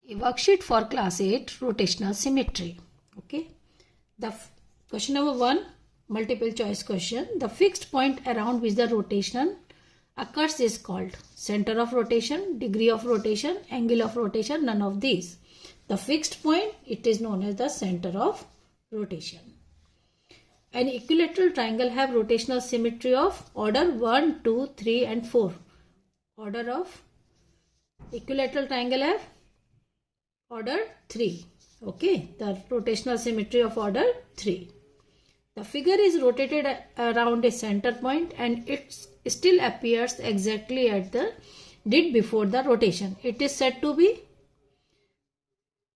A worksheet for class 8 rotational symmetry. Okay. Question number 1, multiple choice question. The fixed point around which the rotation occurs is called center of rotation, degree of rotation, angle of rotation, none of these. The fixed point, it is known as the center of rotation. An equilateral triangle have rotational symmetry of order 1, 2, 3 and 4. Order of equilateral triangle have order 3. Okay, the rotational symmetry of order 3. The figure is rotated around a center point and it still appears exactly at the did before the rotation. It is said to be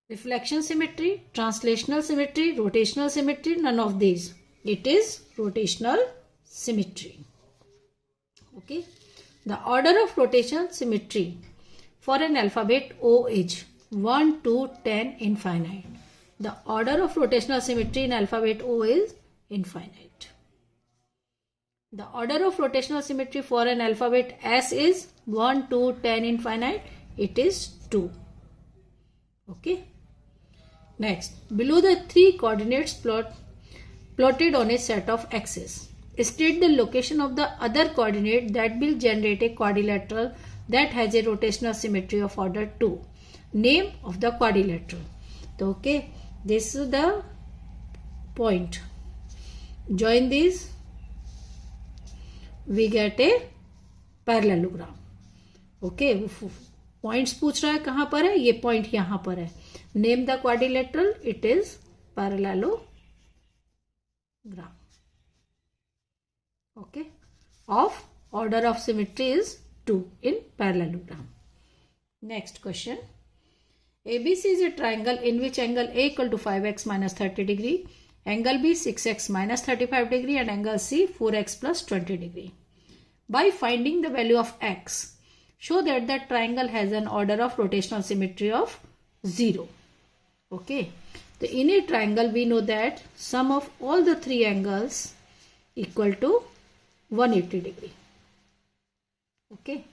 reflection symmetry, translational symmetry, rotational symmetry, none of these. It is rotational symmetry. Okay. The order of rotation symmetry for an alphabet O is 1, 2, 10, infinite. The order of rotational symmetry in alphabet O is infinite. The order of rotational symmetry for an alphabet S is 1, 2, 10, infinite. It is 2. Okay. Next, below the three coordinates plotted on a set of axes, state the location of the other coordinate that will generate a quadrilateral that has a rotational symmetry of order 2. Name of the quadrilateral. So, okay, this is the point. Join these, we get a parallelogram. Okay, points पूछ रहा है कहां पर है, ये point यहां पर है. Name the quadrilateral, it is parallelogram. Okay, of order of symmetry is 2 in parallelogram. Next question. ABC is a triangle in which angle A equal to 5x minus 30 degree, angle B 6x minus 35 degree and angle C 4x plus 20 degree. By finding the value of x, show that the triangle has an order of rotational symmetry of 0. Okay. So in a triangle we know that sum of all the three angles equal to 180 degree. Okay.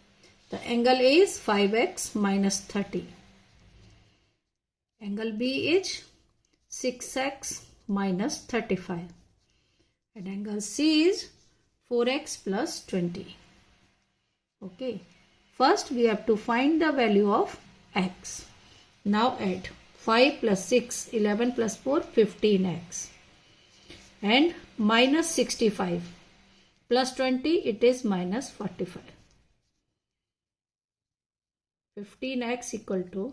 The angle A is 5x minus 30. Angle B is 6x minus 35. And angle C is 4x plus 20. Okay. First we have to find the value of x. Now add 5 plus 6, 11 plus 4, 15x. And minus 65 plus 20, it is minus 45. 15x equal to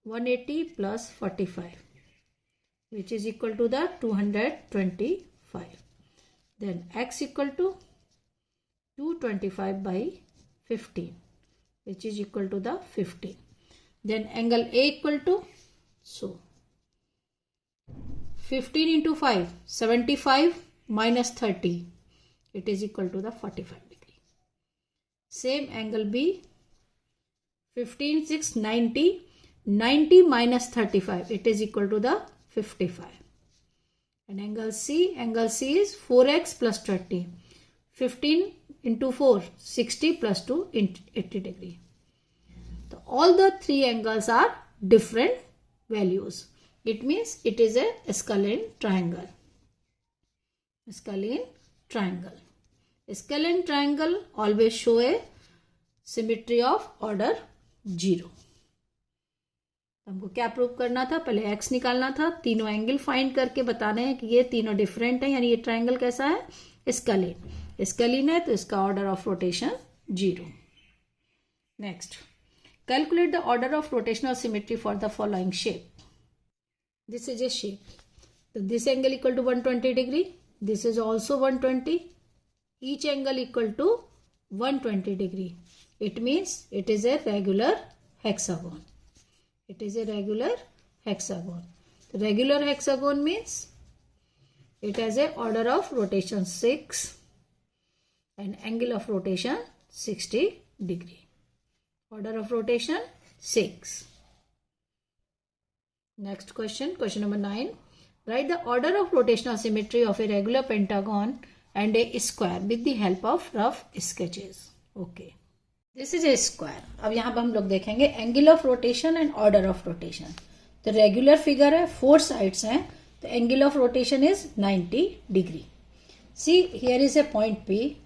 180 plus 45, which is equal to the 225. Then x equal to 225 by 15, which is equal to the 15. Then angle A equal to, so 15 into 5, 75 minus 30, it is equal to the 45 degree. Same angle B, 15, 6, 90, 90 minus 35, it is equal to the 55. And angle C is 4x plus 20, 15 into 4, 60 plus 2, 80 degree. So all the three angles are different values. It means it is a scalene triangle. Scalene triangle. Scalene triangle always show a symmetry of order 0. हमको क्या prove करना था, पहले x निकालना था, तीनों angle find करके बताना है कि ये तीनों डिफरेंट है, यानी ये ट्राइंगल कैसा है, स्केलिन. स्केलिन है तो इसका order of rotation 0. Next, calculate the order of rotational symmetry for the following shape. This is a shape. तो this angle equal to 120 degree, this is also 120, each angle equal to 120 degree. It means it is a regular hexagon. It is a regular hexagon. The regular hexagon means it has a order of rotation 6 and angle of rotation 60 degree. Order of rotation 6. Next question, question number 9. Write the order of rotational symmetry of a regular pentagon and a square with the help of rough sketches. Okay. This is A square. अब यहाँ पर हम लोग देखेंगे angle of rotation and order of rotation. तो regular figure है, 4 sides हैं, तो angle of rotation is 90 degree. See here is a point P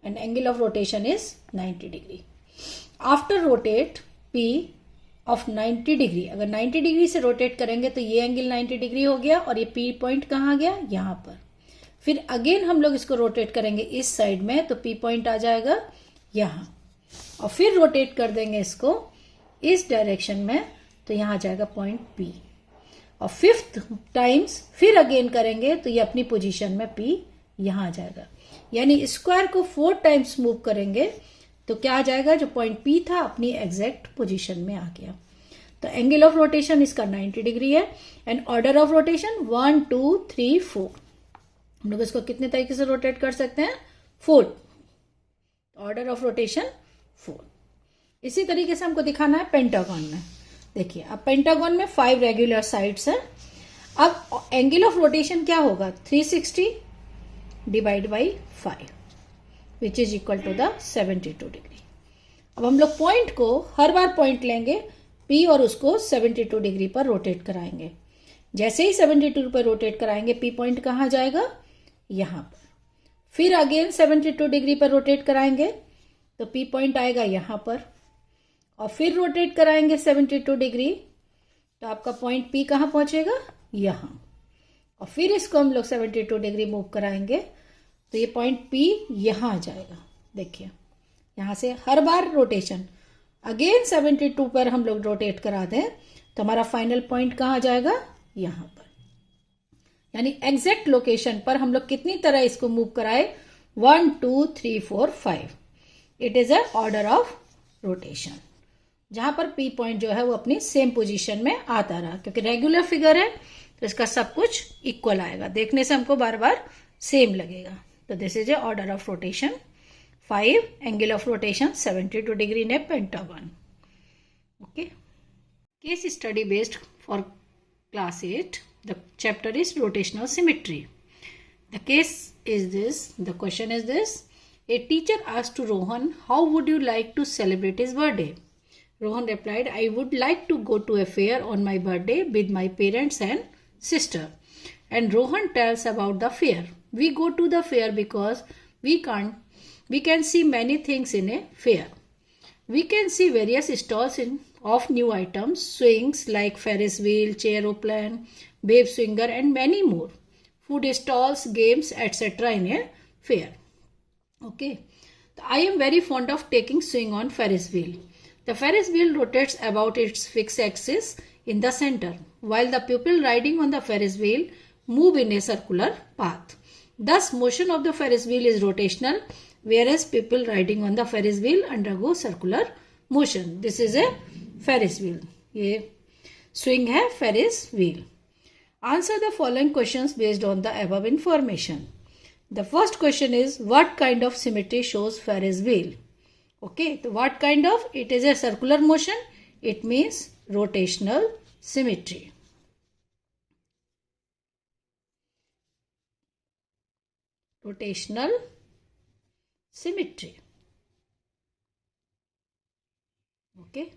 and angle of rotation is 90 degree. After rotate P of 90 degree, अगर 90 degree से rotate करेंगे तो ये angle 90 degree हो गया और ये P पॉइंट कहाँ गया, यहाँ पर. फिर अगेन हम लोग इसको रोटेट करेंगे इस साइड में, तो P पॉइंट आ जाएगा यहाँ, और फिर रोटेट कर देंगे इसको इस डायरेक्शन में, तो यहाँ आ जाएगा पॉइंट P. और 5th टाइम्स फिर अगेन करेंगे तो ये अपनी पोजीशन में P यहाँ आ जाएगा. यानी स्क्वायर को 4 टाइम्स मूव करेंगे तो क्या आ जाएगा, जो पॉइंट P था अपनी एग्जैक्ट पोजीशन में आ गया. तो एंगल ऑफ रोटेशन इसका 90 डिग्री है. And order of rotation 1 2 3 4. हम लोग इसको कितने तरीके से रोटेट कर सकते हैं, 4. Order of rotation 4. इसी तरीके से हमको दिखाना है पेंटागन में. देखिए अब पेंटागन में 5 रेगुलर साइड्स हैं. अब एंगल ऑफ रोटेशन क्या होगा, 360 divide by 5 which is equal to the 72 degree. अब हम लोग पॉइंट को हर बार पॉइंट लेंगे P और उसको 72 डिग्री पर रोटेट कराएंगे. जैसे ही 72 पर रोटेट कराएंगे P पॉइंट कहाँ जाएगा, यहाँ पर. फिर अगेन 72 डिग्री पर रोटेट कराएंगे तो P पॉइंट आएगा यहाँ पर, और फिर रोटेट कराएंगे 72 डिग्री तो आपका पॉइंट P कहाँ पहुंचेगा, यहाँ. और फिर इसको हम लोग 72 डिग्री मूव कराएंगे तो ये पॉइंट P यहाँ आ जाएगा. देखिए यहाँ से हर बार रोटेशन अगेन 72 पर हम लोग रोटेट करा दें तो हमारा फाइनल पॉइंट कहाँ आ जाएगा, यहाँ पर. यानी एग्जैक्ट लोकेशन पर हम लोग कितनी तरह इसको मूव कराए, 1 2 3 4 5. It is a order of rotation, जहां पर P पॉइंट जो है वो अपनी सेम पोजीशन में आता रहा. क्योंकि रेगुलर फिगर है तो इसका सब कुछ इक्वल आएगा, देखने से हमको बार बार सेम लगेगा. तो this is a order of rotation 5, angle of rotation 72 degree ने pentagon. Okay, case study based for class 8. The chapter is rotational symmetry. The case is this, the question is this. A teacher asked to Rohan, how would you like to celebrate his birthday? Rohan replied, I would like to go to a fair on my birthday with my parents and sister. And Rohan tells about the fair. We go to the fair because we can see many things in a fair. We can see various stalls of new items, swings like Ferris wheel, chair-o-plane, babe swinger and many more. Food stalls, games, etc. in a fair. Okay. I am very fond of taking swing on Ferris wheel. The Ferris wheel rotates about its fixed axis in the center, while the people riding on the Ferris wheel move in a circular path. Thus, motion of the Ferris wheel is rotational, whereas people riding on the Ferris wheel undergo circular motion. This is a Ferris wheel. ये swing है Ferris wheel. Answer the following questions based on the above information. The first question is, what kind of symmetry shows Ferris wheel? Okay, so what kind of? It is a circular motion. It means rotational symmetry. Rotational symmetry. Okay.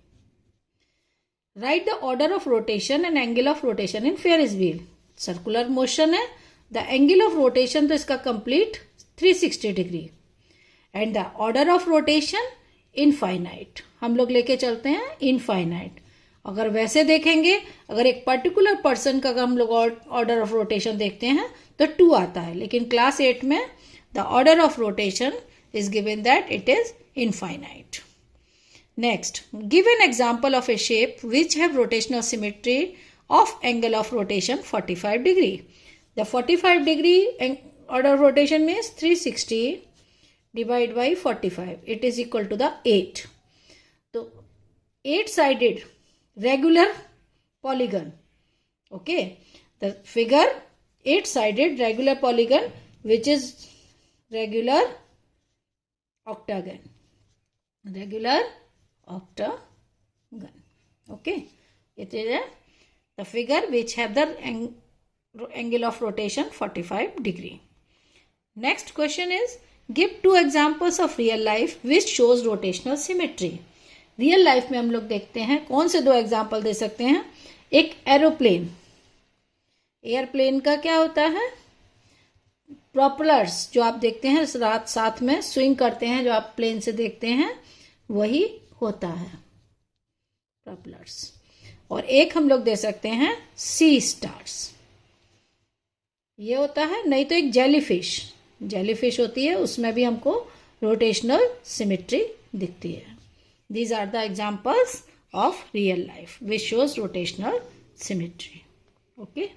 Write the order of rotation and angle of rotation in Ferris wheel. Circular motion है. The angle of rotation तो इसका complete 360 degree. And the order of rotation infinite. हम लोग लेके चलते हैं infinite. अगर वैसे देखेंगे, अगर एक पर्टिकुलर पर्सन का हम लोग ऑर्डर ऑफ रोटेशन देखते हैं तो 2 आता है, लेकिन क्लास 8 में the order of rotation is given that it is infinite. Next, give an example of A shape which have rotational symmetry of angle of rotation 45 degree. The 45 degree order of rotation means 360 divide by 45. It is equal to the 8. So 8-sided regular polygon. Okay. The figure 8-sided regular polygon which is regular octagon. Regular octagon. Okay. It is the figure which have the angle of rotation 45 degree. Next question is, give 2 examples of real life which shows rotational symmetry. Real life में हम लोग देखते हैं कौन से 2 example दे सकते हैं। एक एरोप्लेन, एयरप्लेन का क्या होता है, प्रोपेलर्स जो आप देखते हैं रात साथ में स्विंग करते हैं, जो आप प्लेन से देखते हैं वही होता है प्रोपेलर्स। और एक हम लोग दे सकते हैं सी स्टार्स, ये होता है, नहीं तो एक जेलीफिश, जेलीफिश होती है उसमें भी हमको रोटेशनल सिमेट्री दिखती है। These are the examples of real life which shows rotational symmetry. Okay.